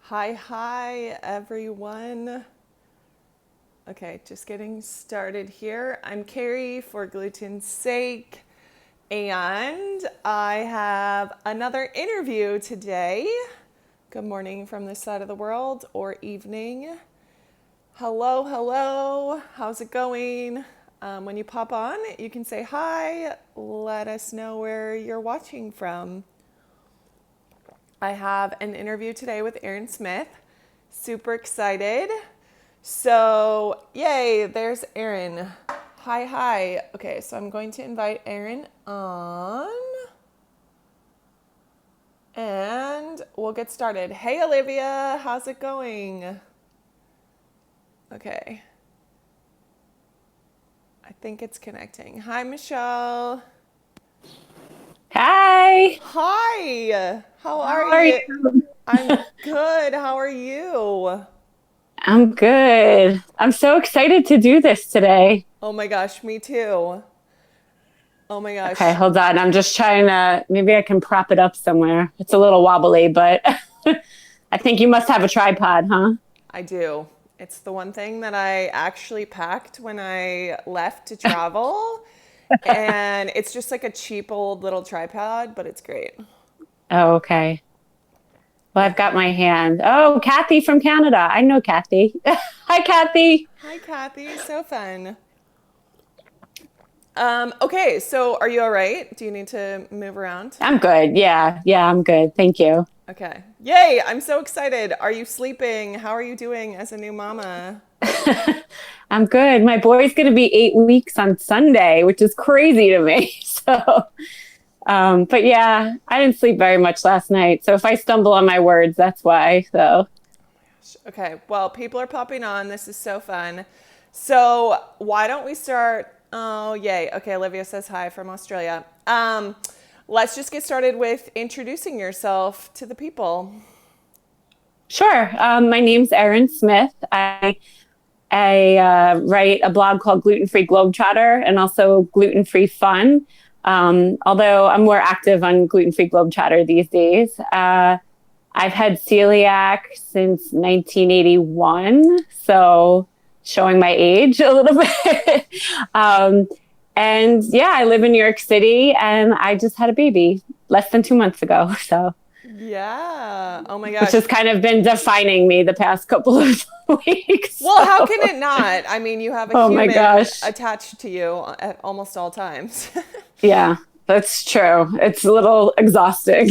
Hi, everyone. Okay, just getting started here. I'm Carrie for gluten's sake, and I have another interview today. Good morning from this side of the world, or evening. Hello. How's it going? When you pop on, you can say hi. Let us know where you're watching from. I have an interview today with Erin Smith. Super excited. So, yay, there's Erin. Hi. Okay, so I'm going to invite Erin on and we'll get started. Hey, Olivia, how's it going? Okay, I think it's connecting. Hi, Michelle. Hi, Hi, how how are are you? you? I'm good. How are you? I'm good. I'm so excited to do this today. Oh my gosh, me too. Oh my Okay, gosh. hold on. I'm just trying to, maybe I can prop it up somewhere. It's a little wobbly, but I think you must have a tripod, huh? I do. It's the one thing that I actually packed when I left to travel. And it's just like a cheap old little tripod, but it's great. Oh, okay. Well, Yeah. I've got my hand. Oh, Kathy from Canada. I know Kathy. Hi, Kathy. Hi, Kathy. So fun. Okay, so are you all right? Do you need to move around? I'm good. Yeah, I'm good. Thank you. Okay. Yay, I'm so excited. Are you sleeping? How are you doing as a new mama? I'm good. My boy's going to be 8 weeks on Sunday, which is crazy to me. But yeah, I didn't sleep very much last night. So if I stumble on my words, that's why. So Okay, well, people are popping on. This is so fun. So, why don't we start? Oh, yay. Okay, Olivia says hi from Australia. Let's just get started with introducing yourself to the people. sure. My name's Erin Smith. I write a blog called Gluten-free Globetrotter and also Gluten-free Fun. Although I'm more active on Gluten-free Globetrotter these days. I've had celiac since 1981, so showing my age a little bit. um, and yeah, I live in New York City, and I just had a baby less than 2 months ago. So, Yeah. Oh my which gosh. has kind of been defining me the past couple of weeks. Well, how can So, it not? I mean, you have a oh my human gosh, attached to you at almost all times. yeah, that's true. It's a little exhausting.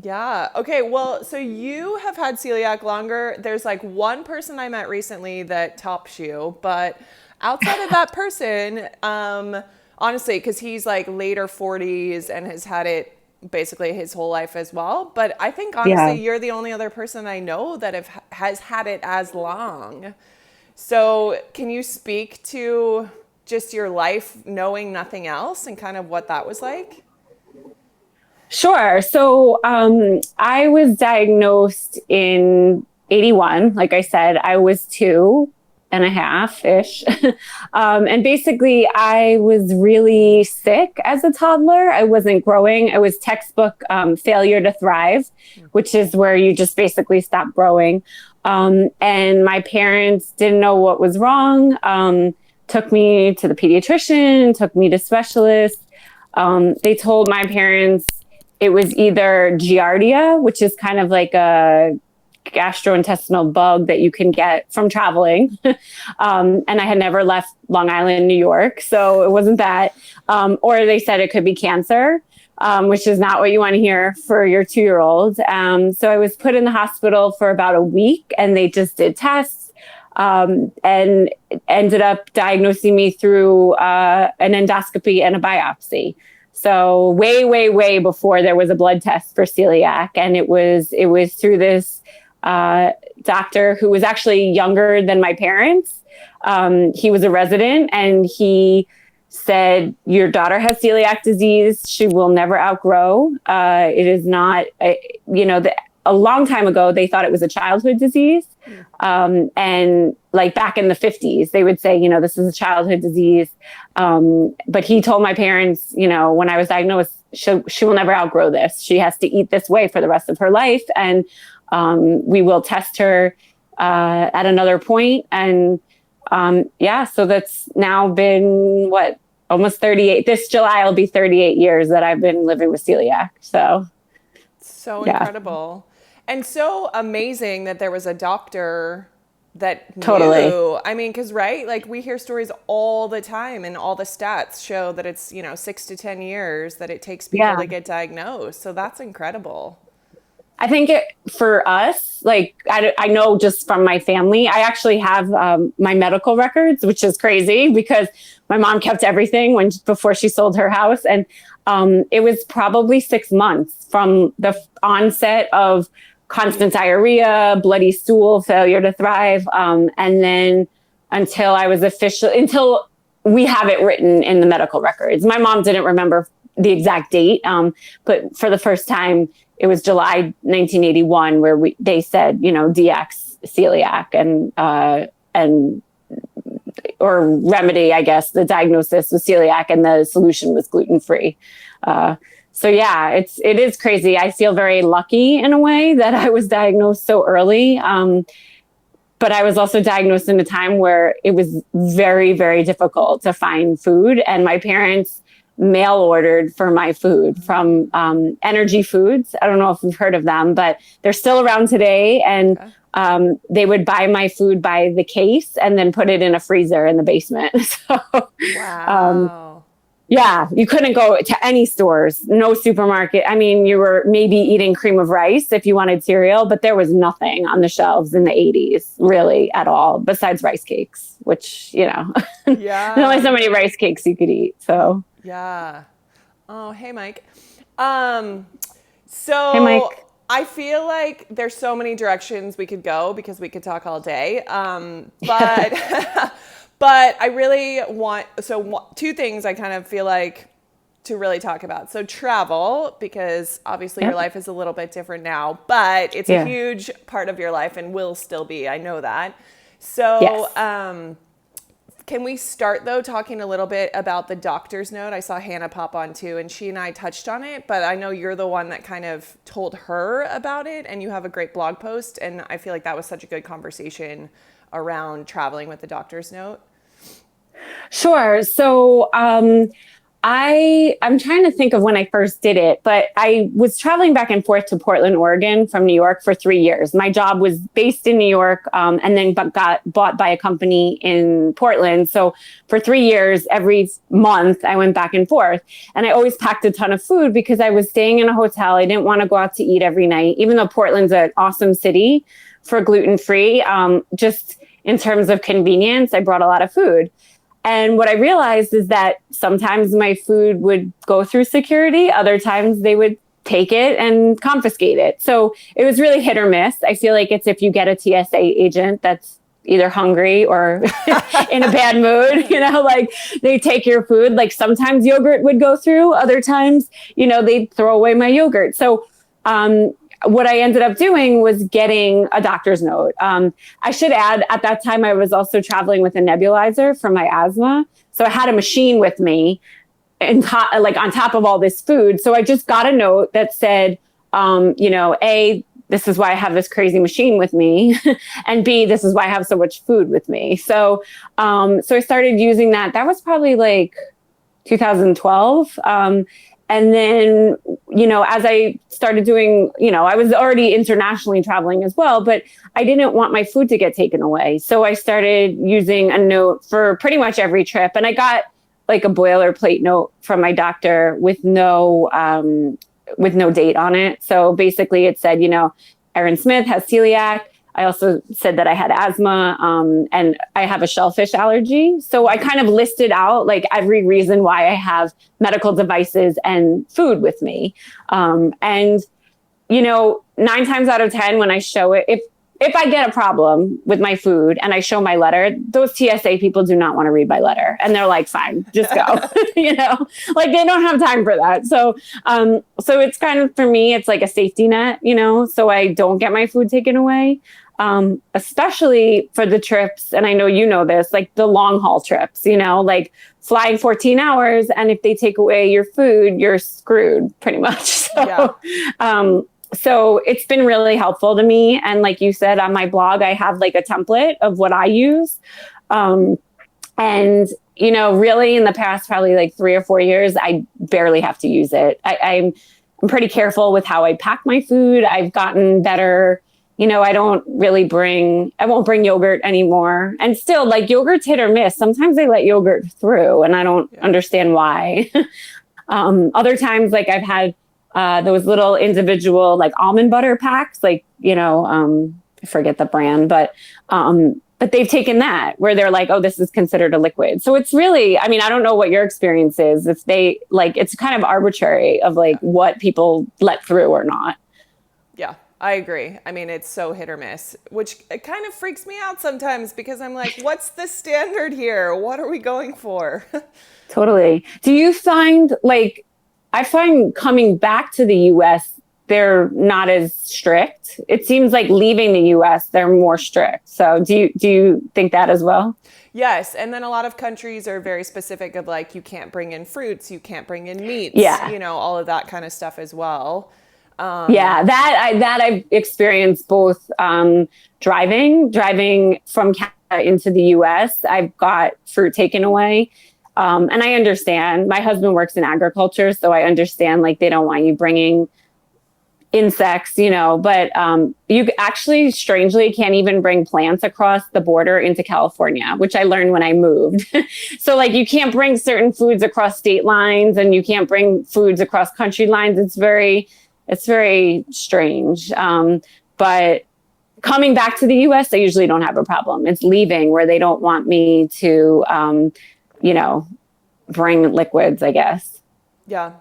Yeah. Okay. Well, so you have had celiac longer. There's like one person I met recently that tops you, but outside of that person, honestly, because he's like later 40s and has had it basically his whole life as well. But I think Yeah. honestly, you're the only other person I know that has had it as long. So, can you speak to just your life knowing nothing else and kind of what that was like? Sure. So I was diagnosed in 81. Like I said, I was 2.5 ish. And basically, I was really sick as a toddler. I wasn't growing. I was textbook failure to thrive, which is where you just basically stop growing. And my parents didn't know what was wrong, took me to the pediatrician, took me to specialists. They told my parents it was either giardia, which is kind of like a gastrointestinal bug that you can get from traveling. And I had never left Long Island, New York, so it wasn't that. Or they said it could be cancer, which is not what you want to hear for your 2-year-old. So I was put in the hospital for about a week, and they just did tests. And ended up diagnosing me through an endoscopy and a biopsy. So way before there was a blood test for celiac, and it was through this doctor who was actually younger than my parents. He was a resident, and he said, "Your daughter has celiac disease. She will never outgrow. It is not, a long time ago, they thought it was a childhood disease. Mm. And like back in the 50s, they would say, this is a childhood disease. But he told my parents, when I was diagnosed, she will never outgrow this. She has to eat this way for the rest of her life. And we will test her at another point. And so that's now been almost 38. This July will be 38 years that I've been living with celiac. So Yeah, incredible. And so amazing that there was a doctor that totally. knew. I mean, because, right, like we hear stories all the time, and all the stats show that it's, 6 to 10 years that it takes people Yeah. to get diagnosed. So that's incredible. I think for us, like, I know just from my family, I actually have my medical records, which is crazy because my mom kept everything before she sold her house. And it was probably 6 months from the onset of constant diarrhea, bloody stool, failure to thrive. And then until we have it written in the medical records. My mom didn't remember the exact date, but for the first time, it was July 1981 where they said, DX celiac and or remedy, I guess, the diagnosis was celiac and the solution was gluten-free. So yeah, it is crazy. I feel very lucky in a way that I was diagnosed so early. But I was also diagnosed in a time where it was very, very difficult to find food. And my parents mail ordered for my food from Energy Foods. I don't know if you've heard of them, but they're still around today. And they would buy my food by the case and then put it in a freezer in the basement. So, Wow. yeah, you couldn't go to any stores, no supermarket. I mean, you were maybe eating cream of rice if you wanted cereal, but there was nothing on the shelves in the 80s really at all besides rice cakes, which, Yeah. there's only so many rice cakes you could eat. So, Yeah. Oh, hey, Mike. hey, So Mike. I feel like there's so many directions we could go because we could talk all day. But but I really want, two things I kind of feel like to really talk about. So travel, because obviously your life is a little bit different now, but it's a huge part of your life and will still be. I know that. So, Yes. Can we start though talking a little bit about the doctor's note? I saw Hannah pop on too, and she and I touched on it, but I know you're the one that kind of told her about it, and you have a great blog post, and I feel like that was such a good conversation around traveling with the doctor's note. Sure. So, I'm trying to think of when I first did it, but I was traveling back and forth to Portland, Oregon from New York for 3 years. My job was based in New York, and then got bought by a company in Portland. So for 3 years, every month I went back and forth, and I always packed a ton of food because I was staying in a hotel. I didn't want to go out to eat every night, even though Portland's an awesome city for gluten-free. Just in terms of convenience, I brought a lot of food. And what I realized is that sometimes my food would go through security. Other times they would take it and confiscate it. So it was really hit or miss. I feel like it's if you get a TSA agent that's either hungry or in a bad mood, like they take your food. Like sometimes yogurt would go through. Other times, they'd throw away my yogurt. So what I ended up doing was getting a doctor's note. I should add, at that time, I was also traveling with a nebulizer for my asthma. So I had a machine with me and on top of all this food. So I just got a note that said, A, this is why I have this crazy machine with me. And B, this is why I have so much food with me. So I started using that. That was probably like 2012. And then, as I started doing, I was already internationally traveling as well, but I didn't want my food to get taken away. So I started using a note for pretty much every trip. And I got like a boilerplate note from my doctor with no date on it. So basically it said, Erin Smith has celiac. I also said that I had asthma, and I have a shellfish allergy. So I kind of listed out like every reason why I have medical devices and food with me. And 9 times out of 10, when I show it, if I get a problem with my food and I show my letter, those TSA people do not want to read my letter. And they're like, fine, just go, like they don't have time for that. So it's kind of, for me, it's like a safety net, so I don't get my food taken away. Especially for the trips. And I know, this, like the long haul trips, like flying 14 hours. And if they take away your food, you're screwed pretty much. Yeah. So it's been really helpful to me. And like you said, on my blog, I have like a template of what I use. And, really in the past, probably like 3 or 4 years, I barely have to use it. I'm pretty careful with how I pack my food. I've gotten better. I won't bring yogurt anymore. And still, like, yogurt's hit or miss. Sometimes they let yogurt through and I don't understand why. Other times, like I've had those little individual like almond butter packs, like, I forget the brand, but they've taken that where they're like, oh, this is considered a liquid. So it's really, I mean, I don't know what your experience is. If they like, it's kind of arbitrary of like what people let through or not. Yeah, I agree. I mean, it's so hit or miss, which it kind of freaks me out sometimes because I'm like, what's the standard here? What are we going for? Totally. Do you find like, I find coming back to the US, they're not as strict. It seems like leaving the US, they're more strict. So do you think that as well? Yes, and then a lot of countries are very specific of like you can't bring in fruits, you can't bring in meats, Yeah. all of that kind of stuff as well. Yeah, that I've experienced both driving from Canada into the US. I've got fruit taken away. And I understand. My husband works in agriculture, so I understand like they don't want you bringing insects, but you actually strangely can't even bring plants across the border into California, which I learned when I moved. So like you can't bring certain foods across state lines and you can't bring foods across country lines. It's very strange. But coming back to the US, I usually don't have a problem. It's leaving where they don't want me to, bring liquids, I guess. Yeah.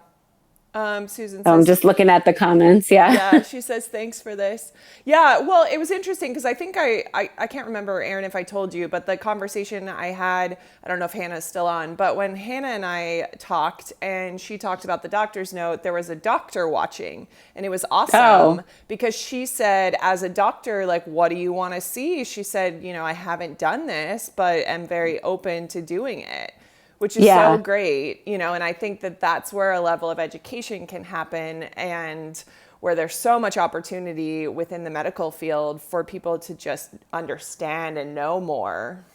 Susan So I'm says, just looking at the comments. Yeah. yeah, she says, thanks for this. Yeah, well, it was interesting because I think I can't remember, Erin, if I told you, but the conversation I had, I don't know if Hannah's still on, but when Hannah and I talked and she talked about the doctor's note, there was a doctor watching and it was awesome because she said, as a doctor, like, what do you want to see? She said, I haven't done this, but am very open to doing it, which is so great, and I think that that's where a level of education can happen and where there's so much opportunity within the medical field for people to just understand and know more.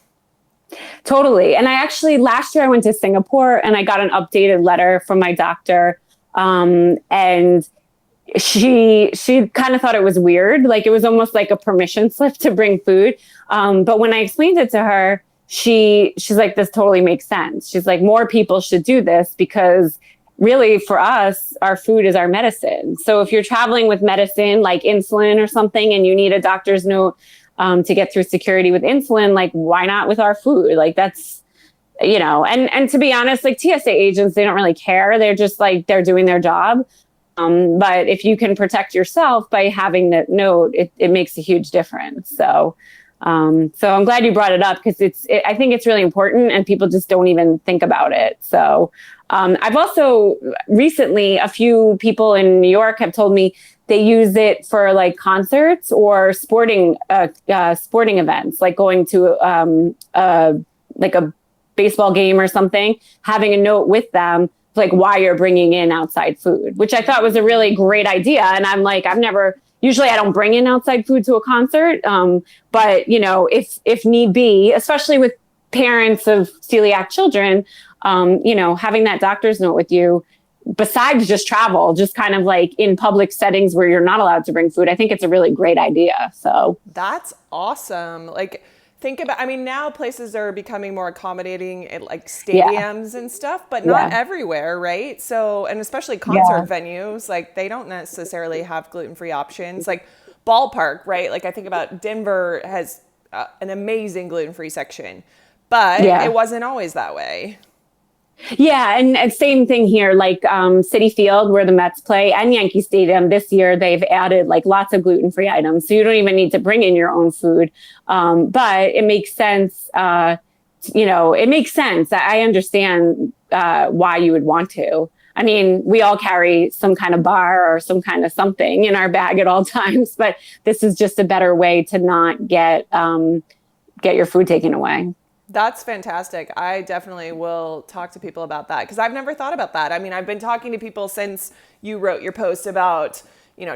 Totally. And I actually, last year I went to Singapore and I got an updated letter from my doctor. And she kind of thought it was weird. Like it was almost like a permission slip to bring food. But when I explained it to her, she's like, this totally makes sense. She's like, more people should do this because really for us, our food is our medicine. So if you're traveling with medicine like insulin or something and you need a doctor's note to get through security with insulin, like why not with our food? Like that's, and to be honest, like TSA agents, they don't really care. They're just like, they're doing their job. But if you can protect yourself by having that note, it makes a huge difference. So I'm glad you brought it up because I think it's really important and people just don't even think about it. So I've also recently, a few people in New York have told me they use it for like concerts or sporting events, like going to like a baseball game or something, having a note with them, like why you're bringing in outside food, which I thought was a really great idea. And I'm like, usually I don't bring in outside food to a concert. But if need be, especially with parents of celiac children, having that doctor's note with you, besides just travel, just kind of like in public settings where you're not allowed to bring food, I think it's a really great idea. So that's awesome. Like, think about, I mean, now places are becoming more accommodating at like stadiums and stuff, but not everywhere, right? So, and especially concert venues, like they don't necessarily have gluten-free options. Like ballpark, right? Like I think about Denver has an amazing gluten-free section, but it wasn't always that way. Yeah, and same thing here. Like City Field, where the Mets play, and Yankee Stadium this year, they've added like lots of gluten-free items, so you don't even need to bring in your own food. But it makes sense. It makes sense. I understand why you would want to. I mean, we all carry some kind of bar or some kind of something in our bag at all times, but this is just a better way to not get your food taken away. That's fantastic. I definitely will talk to people about that because I've never thought about that. I mean, I've been talking to people since you wrote your post about,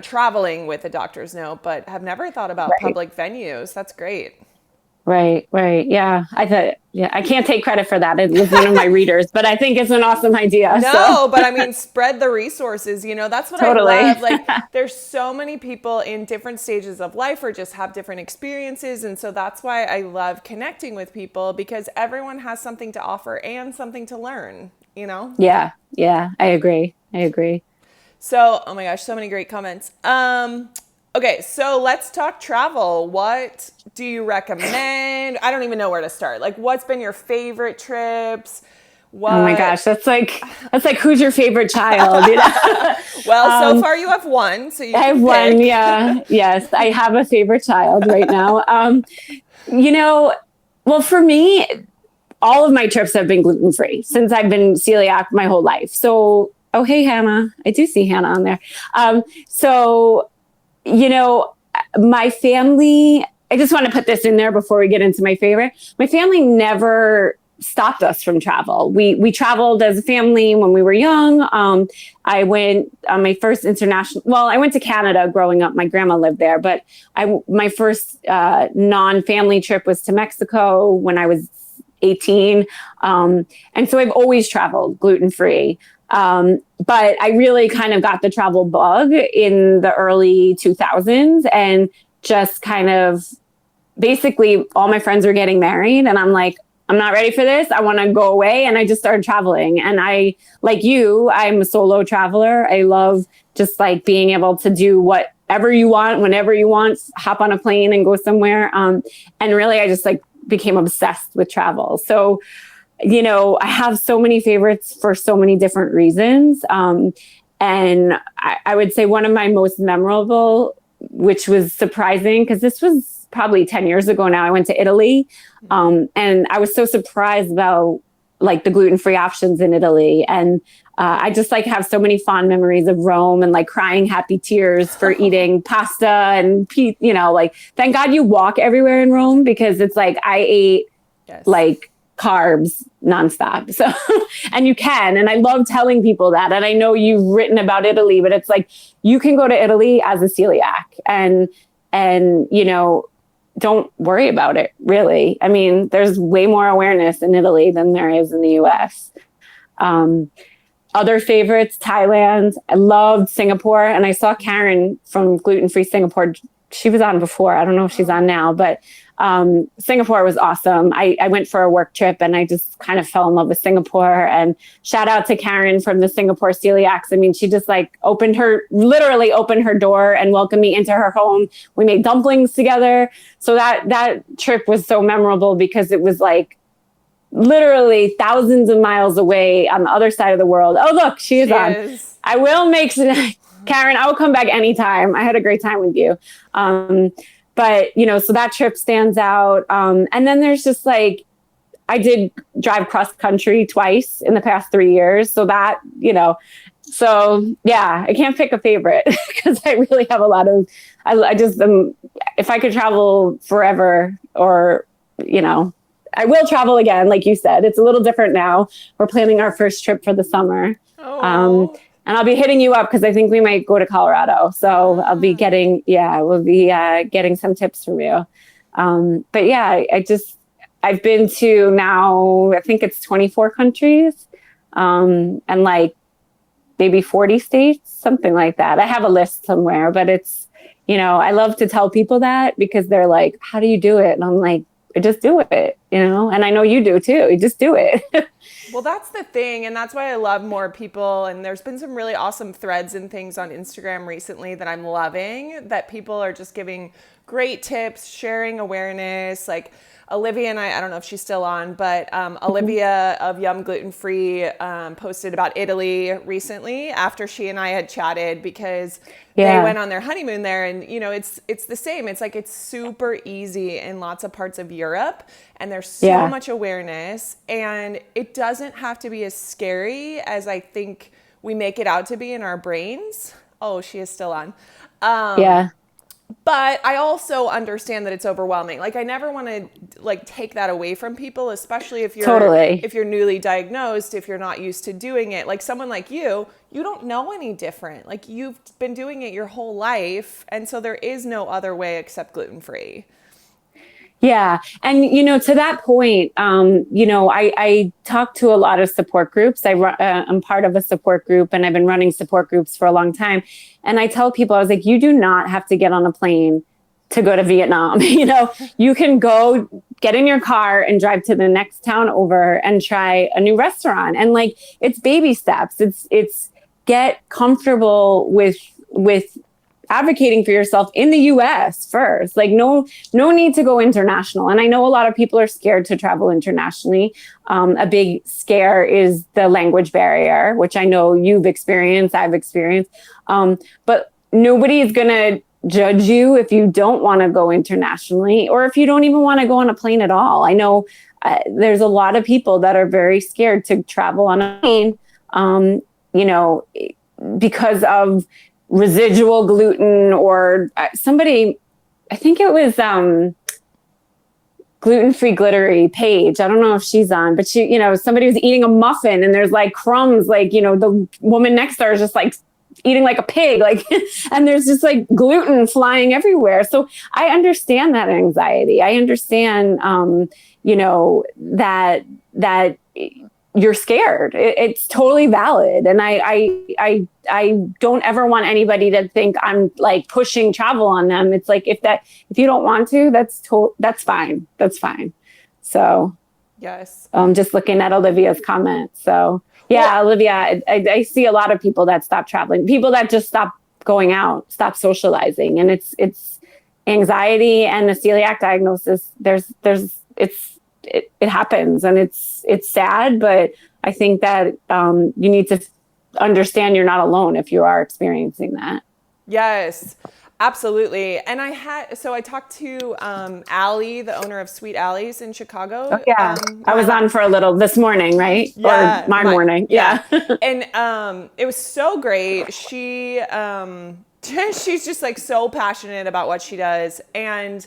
traveling with a doctor's note, but have never thought about Right. public venues. That's great. Right, right. Yeah. I thought, yeah, I can't take credit for that. It was one of my readers, but I think it's an awesome idea. So No, but I mean, spread the resources. That's what I totally. love. Like, there's so many people in different stages of life or just have different experiences. And so that's why I love connecting with people because everyone has something to offer and something to learn? Yeah. Yeah. I agree. I agree. So, oh my gosh, so many great comments. Okay, so let's talk travel. What do you recommend? I don't even know where to start. Like, what's been your favorite trips? Oh my What? gosh. That's like, who's your favorite child? Well, so Um, far you have one, so you I can have one. pick. Yeah. Yes. I have a favorite child right now. You know, well, for me, all of my trips have been gluten free since I've been celiac my whole life. So, oh, hey, Hannah. I do see Hannah on there. So, you know, my family, I just want to put this in there before we get into my favorite. My family never stopped us from travel. We traveled as a family when we were young. I went on my first international. Well, I went to Canada growing up. My grandma lived there, but my first non-family trip was to Mexico when I was 18. And so I've always traveled gluten free. But I really kind of got the travel bug in the early 2000s and just kind of basically all my friends were getting married. And I'm like, I'm not ready for this. I want to go away. And I just started traveling. And like you, I'm a solo traveler. I love just like being able to do whatever you want, whenever you want, hop on a plane and go somewhere. And really, I just like became obsessed with travel. So I have so many favorites for so many different reasons. And I would say one of my most memorable, which was surprising, because this was probably 10 years ago now, I went to Italy. And I was so surprised about like the gluten-free options in Italy. And I just like have so many fond memories of Rome and like crying happy tears for eating pasta and, like, thank God you walk everywhere in Rome because it's like I ate Yes. like carbs nonstop. So, and you can, and I love telling people that. And I know you've written about Italy, but it's like, you can go to Italy as a celiac and don't worry about it really. I mean, there's way more awareness in Italy than there is in the US. Um, Other favorites, Thailand. I loved Singapore. And I saw Karen from Gluten Free Singapore. She was on before. I don't know if she's on now, but Singapore was awesome. I went for a work trip and I just kind of fell in love with Singapore. And shout out to Karen from the Singapore Celiacs. I mean, she just like literally opened her door and welcomed me into her home. We made dumplings together. So that trip was so memorable because it was like literally thousands of miles away on the other side of the world. Oh, look, she is She on. is. I will make Karen, I will come back anytime. I had a great time with you. But so that trip stands out. And then there's just like, I did drive cross country twice in the past 3 years. So yeah, I can't pick a favorite because I really have a lot of, I just, if I could travel forever I will travel again, like you said. It's a little different now. We're planning our first trip for the summer. Oh. And I'll be hitting you up because I think we might go to Colorado. So we'll be getting some tips from you. But yeah, I've been to now, I think it's 24 countries and like maybe 40 states, something like that. I have a list somewhere, but I love to tell people that because they're like, how do you do it? And I'm like, I just do it, and I know you do too. You just do it. Well, that's the thing. And that's why I love more people. And there's been some really awesome threads and things on Instagram recently that I'm loving, that people are just giving great tips, sharing awareness. Like Olivia and I don't know if she's still on, but Olivia of Yum Gluten Free posted about Italy recently after she and I had chatted, because they Yeah. went on their honeymoon there, and it's the same. It's like it's super easy in lots of parts of Europe, and there's so Yeah. much awareness, and it doesn't have to be as scary as I think we make it out to be in our brains. Oh, she is still on. Yeah. But I also understand that it's overwhelming. Like I never want to like take that away from people, especially Totally. if you're newly diagnosed, if you're not used to doing it. Like someone like you don't know any different. Like you've been doing it your whole life, and so there is no other way except gluten-free. Yeah. And, to that point, I talk to a lot of support groups. I'm part of a support group, and I've been running support groups for a long time. And I tell people, I was like, you do not have to get on a plane to go to Vietnam. You can go get in your car and drive to the next town over and try a new restaurant. And like, it's baby steps. It's get comfortable with advocating for yourself in the US first. Like no need to go international. And I know a lot of people are scared to travel internationally. A big scare is the language barrier, which I know you've experienced, I've experienced. But nobody is going to judge you if you don't want to go internationally, or if you don't even want to go on a plane at all. I know there's a lot of people that are very scared to travel on a plane, because of residual gluten, or somebody, I think it was gluten-free glittery Paige. I don't know if she's on, but somebody was eating a muffin and there's like crumbs, like, the woman next to her is just like eating like a pig, like, and there's just like gluten flying everywhere. So I understand that anxiety. I understand, that you're scared. It's totally valid. And I don't ever want anybody to think I'm like pushing travel on them. It's like, if you don't want to, that's fine. That's fine. So Yes. just looking at Olivia's comment. So yeah, Well, Olivia, I see a lot of people that stop traveling, people that just stop going out, stop socializing. And it's anxiety and the celiac diagnosis. It happens, and it's sad, but I think that you need to understand you're not alone if you are experiencing that. yes, absolutely. And I talked to Allie, the owner of Sweet Allie's in Oh Chicago. yeah, I was on for a little this morning, right? Or Yeah, my morning. yeah. Yeah. And it was so great. She's just like so passionate about what she does. And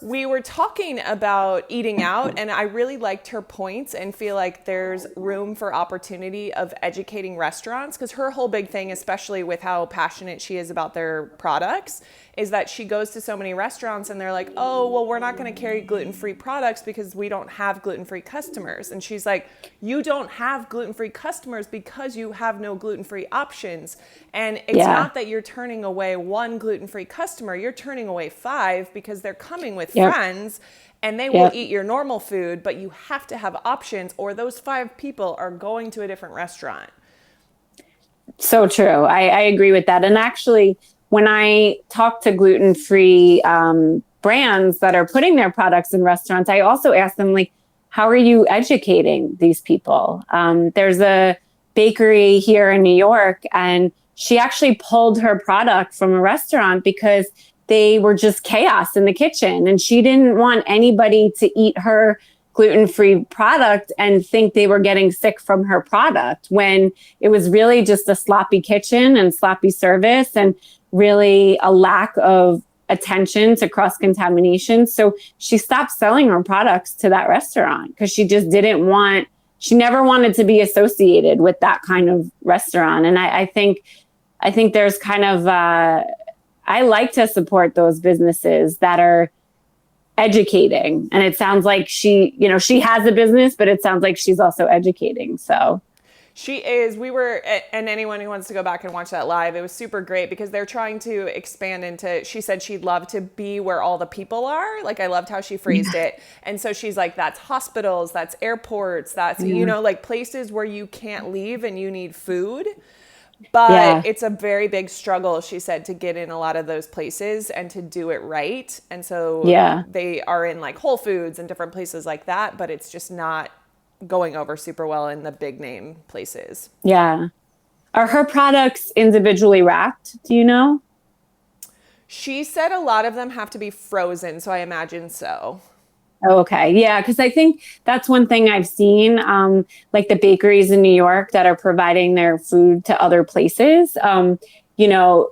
we were talking about eating out, and I really liked her points and feel like there's room for opportunity of educating restaurants, because her whole big thing, especially with how passionate she is about their products, is that she goes to so many restaurants and they're like, oh, well, we're not going to carry gluten-free products because we don't have gluten-free customers. And she's like, you don't have gluten-free customers because you have no gluten-free options. And it's Yeah. not that you're turning away one gluten-free customer, you're turning away 5 because they're coming with Yep. friends and they will Yep. eat your normal food, but you have to have options, or those 5 people are going to a different restaurant. So true. I agree with that. And actually, when I talk to gluten-free brands that are putting their products in restaurants, I also ask them, like, how are you educating these people? There's a bakery here in New York, and she actually pulled her product from a restaurant because they were just chaos in the kitchen. And she didn't want anybody to eat her gluten-free product and think they were getting sick from her product, when it was really just a sloppy kitchen and sloppy service, and really a lack of attention to cross-contamination. So she stopped selling her products to that restaurant because she never wanted to be associated with that kind of restaurant. And I think there's kind of, I like to support those businesses that are educating. And it sounds like she has a business, but it sounds like she's also educating. So She is. We were, and anyone who wants to go back and watch that live, it was super great because they're trying to expand into, she said she'd love to be where all the people are. Like, I loved how she phrased it. And so she's like, that's hospitals, that's airports, that's, you know, like places where you can't leave and you need food. But it's a very big struggle, she said, to get in a lot of those places and to do it right. And so they are in like Whole Foods and different places like that, but it's just not going over super well in the big name places. Yeah. Are her products individually wrapped? Do you know? She said a lot of them have to be frozen, so I imagine so. Oh, okay. Yeah. Cause I think that's one thing I've seen, like the bakeries in New York that are providing their food to other places. You know,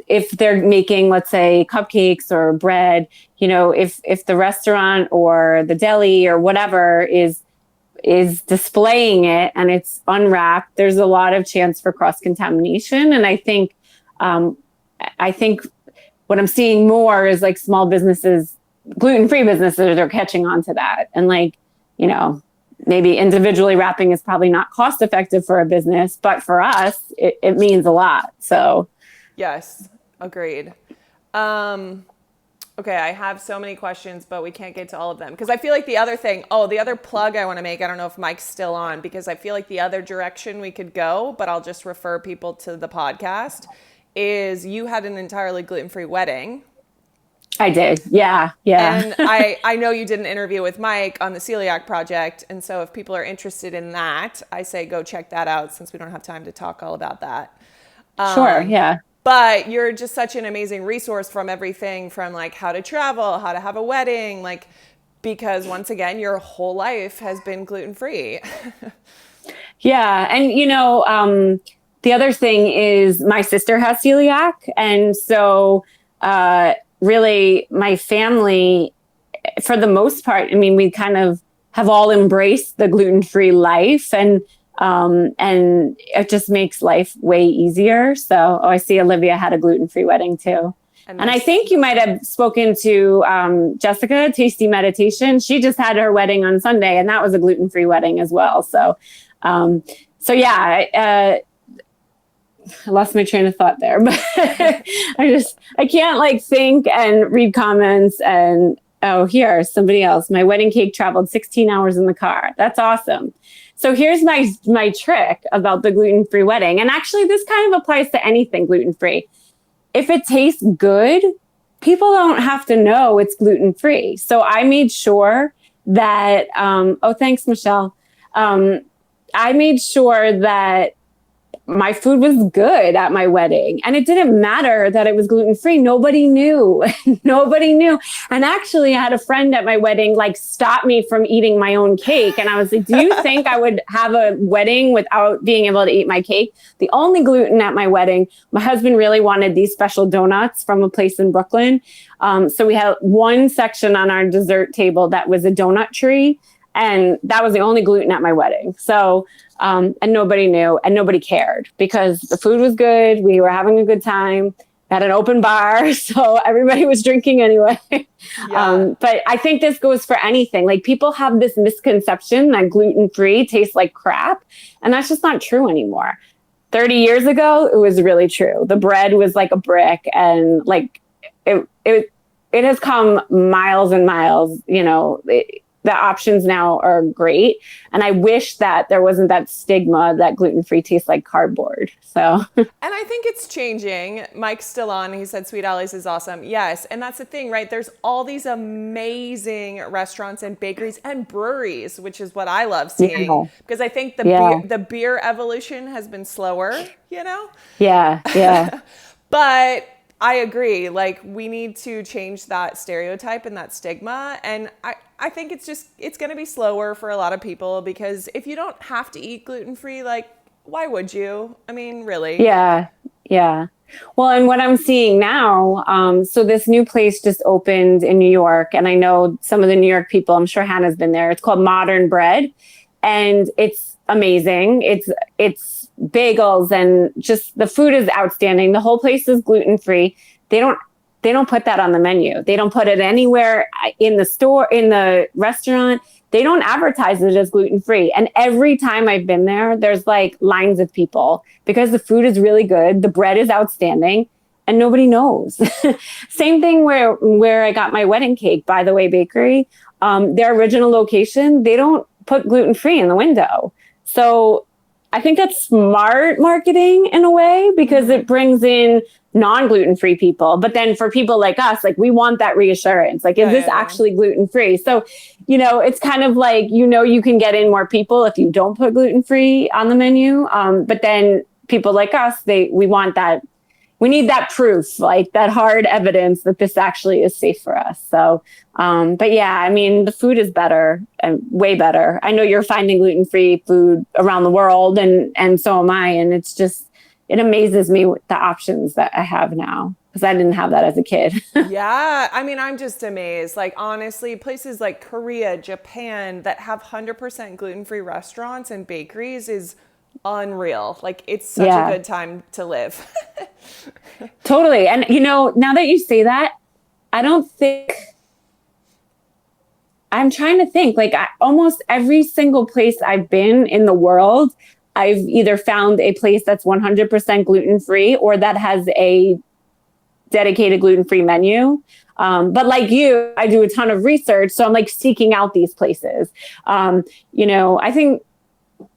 if they're making, let's say, cupcakes or bread, you know, if the restaurant or the deli or whatever is displaying it and it's unwrapped, there's a lot of chance for cross-contamination. And I think what I'm seeing more is like small businesses, gluten-free businesses are catching on to that. And like, you know, maybe individually wrapping is probably not cost effective for a business, but for us, it means a lot. So yes, agreed. Okay, I have so many questions, but we can't get to all of them. Because I feel like the other thing, the other plug I want to make, I don't know if Mike's still on, because I feel like the other direction we could go, but I'll just refer people to the podcast, is you had an entirely gluten-free wedding. I did. Yeah. Yeah. And I know you did an interview with Mike on the Celiac Project. And so if people are interested in that, I say go check that out since we don't have time to talk all about that. Sure. Yeah. But you're just such an amazing resource from everything from like how to travel, how to have a wedding, like, because once again, your whole life has been gluten-free. Yeah. And, you know, the other thing is my sister has celiac. And so, really my family, for the most part, I mean, we kind of have all embraced the gluten-free life and it just makes life way easier. So, I see Olivia had a gluten-free wedding too. And I think you might have spoken to Jessica, Tasty Meditation. She just had her wedding on Sunday and that was a gluten-free wedding as well. So, I lost my train of thought there, but I can't like think and read comments and, here, somebody else. My wedding cake traveled 16 hours in the car. That's awesome. So here's my trick about the gluten-free wedding. And actually this kind of applies to anything gluten-free. If it tastes good, people don't have to know it's gluten-free. So I made sure that, thanks, Michelle. I made sure that my food was good at my wedding and it didn't matter that it was gluten-free. Nobody knew. Nobody knew. And actually I had a friend at my wedding, like stop me from eating my own cake. And I was like, do you think I would have a wedding without being able to eat my cake? The only gluten at my wedding, my husband really wanted these special donuts from a place in Brooklyn. So we had one section on our dessert table that was a donut tree. And that was the only gluten at my wedding. So, and nobody knew and nobody cared because the food was good. We were having a good time at an open bar. So everybody was drinking anyway. Yeah. But I think this goes for anything. Like people have this misconception that gluten-free tastes like crap. And that's just not true anymore. 30 years ago, it was really true. The bread was like a brick and like it has come miles and miles, you know, the options now are great. And I wish that there wasn't that stigma that gluten-free tastes like cardboard. So, and I think it's changing. Mike's still on. He said Sweet Alley's is awesome. Yes. And that's the thing, right? There's all these amazing restaurants and bakeries and breweries, which is what I love seeing because I think the beer evolution has been slower, you know? Yeah. Yeah. But I agree. Like we need to change that stereotype and that stigma. And I think it's going to be slower for a lot of people because if you don't have to eat gluten-free, like why would you? I mean, really? Yeah. Yeah. Well, and what I'm seeing now, so this new place just opened in New York and I know some of the New York people, I'm sure Hannah's been there. It's called Modern Bread and it's amazing. It's bagels and just the food is outstanding. The whole place is gluten-free. They don't put that on the menu. They don't put it anywhere in the store, in the restaurant. they don't advertise it as gluten-free. And every time I've been there, there's like lines of people because the food is really good. The bread is outstanding and nobody knows. Same thing where I got my wedding cake, By the Way Bakery. Their original location, they don't put gluten-free in the window. So I think that's smart marketing in a way because it brings in non-gluten-free people. But then for people like us, like we want that reassurance. Like, is this actually gluten-free? So, it's kind of like, you can get in more people if you don't put gluten-free on the menu. But then people like us, we want that. We need that proof, like that hard evidence that this actually is safe for us. So, but yeah, I mean, the food is better and way better. I know you're finding gluten-free food around the world and so am I. And it amazes me with the options that I have now because I didn't have that as a kid. Yeah, I mean, I'm just amazed. Like, honestly, places like Korea, Japan that have 100% gluten-free restaurants and bakeries is unreal. Like, it's such a good time to live. Totally. And, now that you say that, I'm trying to think, like, almost every single place I've been in the world, I've either found a place that's 100% gluten-free or that has a dedicated gluten-free menu. But like you, I do a ton of research. So I'm like seeking out these places. I think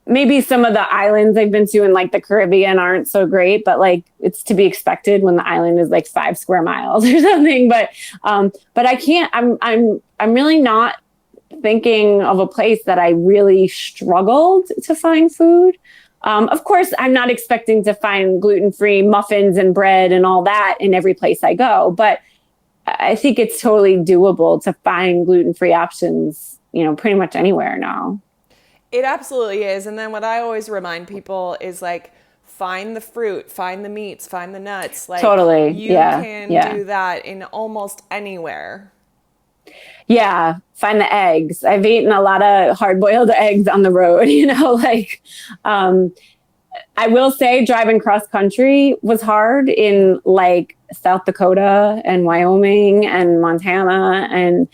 maybe some of the islands I've been to in like the Caribbean aren't so great, but like it's to be expected when the island is like 5 square miles or something. But I can't, I'm really not thinking of a place that I really struggled to find food. Of course, I'm not expecting to find gluten-free muffins and bread and all that in every place I go, but I think it's totally doable to find gluten-free options, pretty much anywhere now. It absolutely is. And then what I always remind people is like, find the fruit, find the meats, find the nuts. Like, totally. You can do that in almost anywhere. Yeah, find the eggs. I've eaten a lot of hard-boiled eggs on the road, I will say driving cross country was hard in like South Dakota and Wyoming and Montana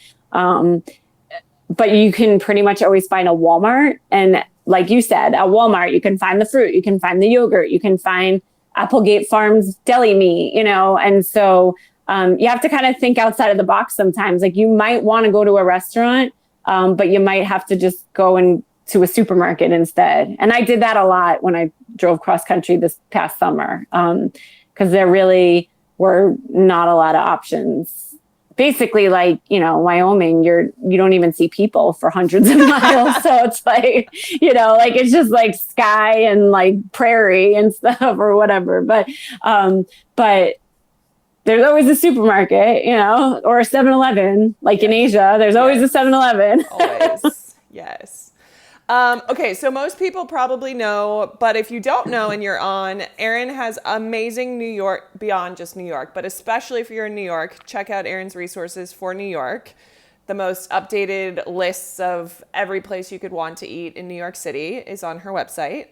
but you can pretty much always find a Walmart. And like you said, at Walmart, you can find the fruit, you can find the yogurt, you can find Applegate Farms deli meat, and so you have to kind of think outside of the box sometimes. Like you might want to go to a restaurant, but you might have to just go to a supermarket instead. And I did that a lot when I drove cross country this past summer because there really were not a lot of options. Basically, like, Wyoming, you don't even see people for hundreds of miles. So it's like, like it's just like sky and like prairie and stuff or whatever. But there's always a supermarket, or a 7-Eleven, like in Asia, there's always a 7-Eleven. Always. Yes. Okay, so most people probably know, but if you don't know and you're on, Erin has amazing New York, beyond just New York, but especially if you're in New York, check out Erin's resources for New York. The most updated lists of every place you could want to eat in New York City is on her website.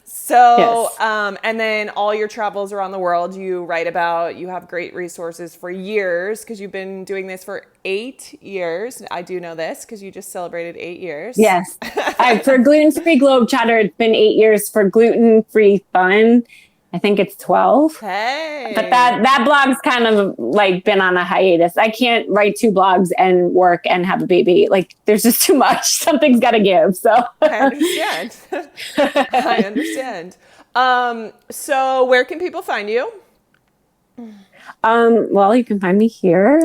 So, yes. And then all your travels around the world, you write about, you have great resources for years because you've been doing this for 8 years. I do know this because you just celebrated 8 years. Yes. For gluten-free Globetrotter, it's been 8 years. For gluten-free fun, I think it's 12. Hey. But that blog's kind of like been on a hiatus. I can't write 2 blogs and work and have a baby. Like there's just too much. Something's got to give. So I understand. I understand. So where can people find you? Well, you can find me here.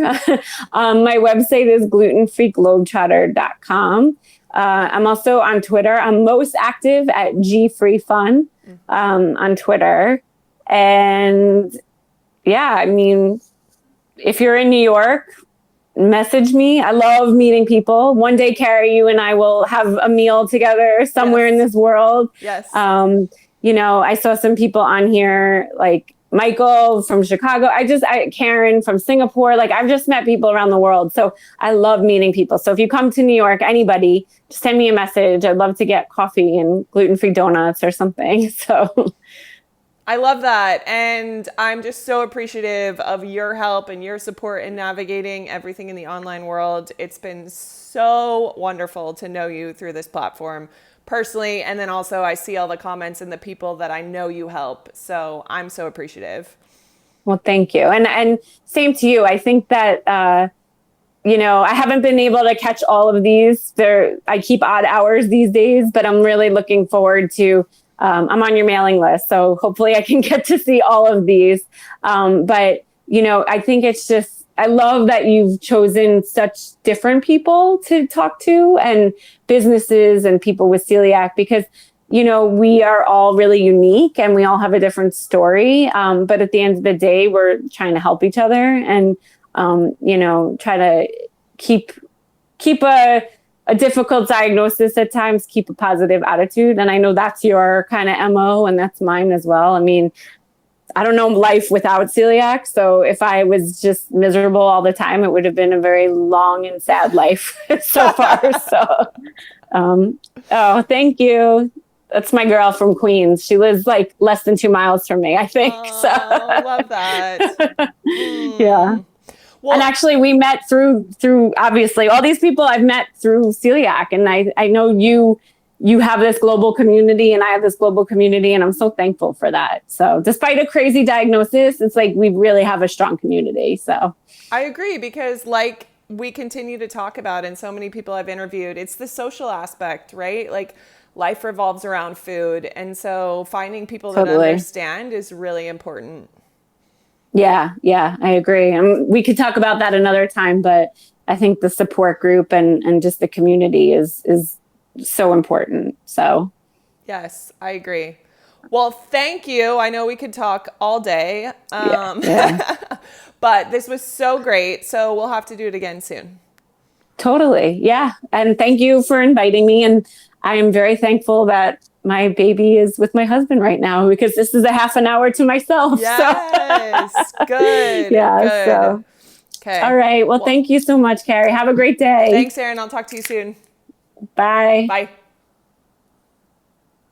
My website is glutenfreeglobetrotter.com. I'm also on Twitter. I'm most active at gfreefun on Twitter. And yeah, I mean, if you're in New York, message me. I love meeting people. One day, Carrie, you and I will have a meal together somewhere in this world. Yes. I saw some people on here like Michael from Chicago. Karen from Singapore. Like I've just met people around the world. So I love meeting people. So if you come to New York, anybody, just send me a message. I'd love to get coffee and gluten-free donuts or something. So I love that. And I'm just so appreciative of your help and your support in navigating everything in the online world. It's been so wonderful to know you through this platform personally. And then also, I see all the comments and the people that I know you help. So I'm so appreciative. Well, thank you. And same to you. I think that, I haven't been able to catch all of these. I keep odd hours these days, but I'm really looking forward to. I'm on your mailing list, so hopefully I can get to see all of these. But I think it's just I love that you've chosen such different people to talk to, and businesses and people with celiac, because we are all really unique and we all have a different story. But at the end of the day, we're trying to help each other and try to keep a difficult diagnosis at times, keep a positive attitude. And I know that's your kind of MO, and that's mine as well. I mean, I don't know life without celiac. So if I was just miserable all the time, it would have been a very long and sad life so far. So, oh, thank you. That's my girl from Queens. She lives like less than 2 miles from me, I think. Oh, So, love that. yeah. Well, And actually, we met through obviously all these people I've met through celiac, and I know you have this global community, and I have this global community, and I'm so thankful for that. So, despite a crazy diagnosis, it's like we really have a strong community. So, I agree because, like we continue to talk about, and so many people I've interviewed, it's the social aspect, right? Like life revolves around food, and so finding people that totally. understand is really important. Yeah, I agree. And we could talk about that another time, but I think the support group and just the community is so important. So, Yes, I agree. Well, thank you. I know we could talk all day, yeah. but this was so great. So we'll have to do it again soon. Totally. Yeah. And thank you for inviting me. And I am very thankful that my baby is with my husband right now, because this is a half an hour to myself. So, Yes, good, yeah. good. So, all Okay. right. Well, Well, thank you so much, Carrie. Have a great day. thanks, Erin. I'll talk to you soon. Bye. Bye.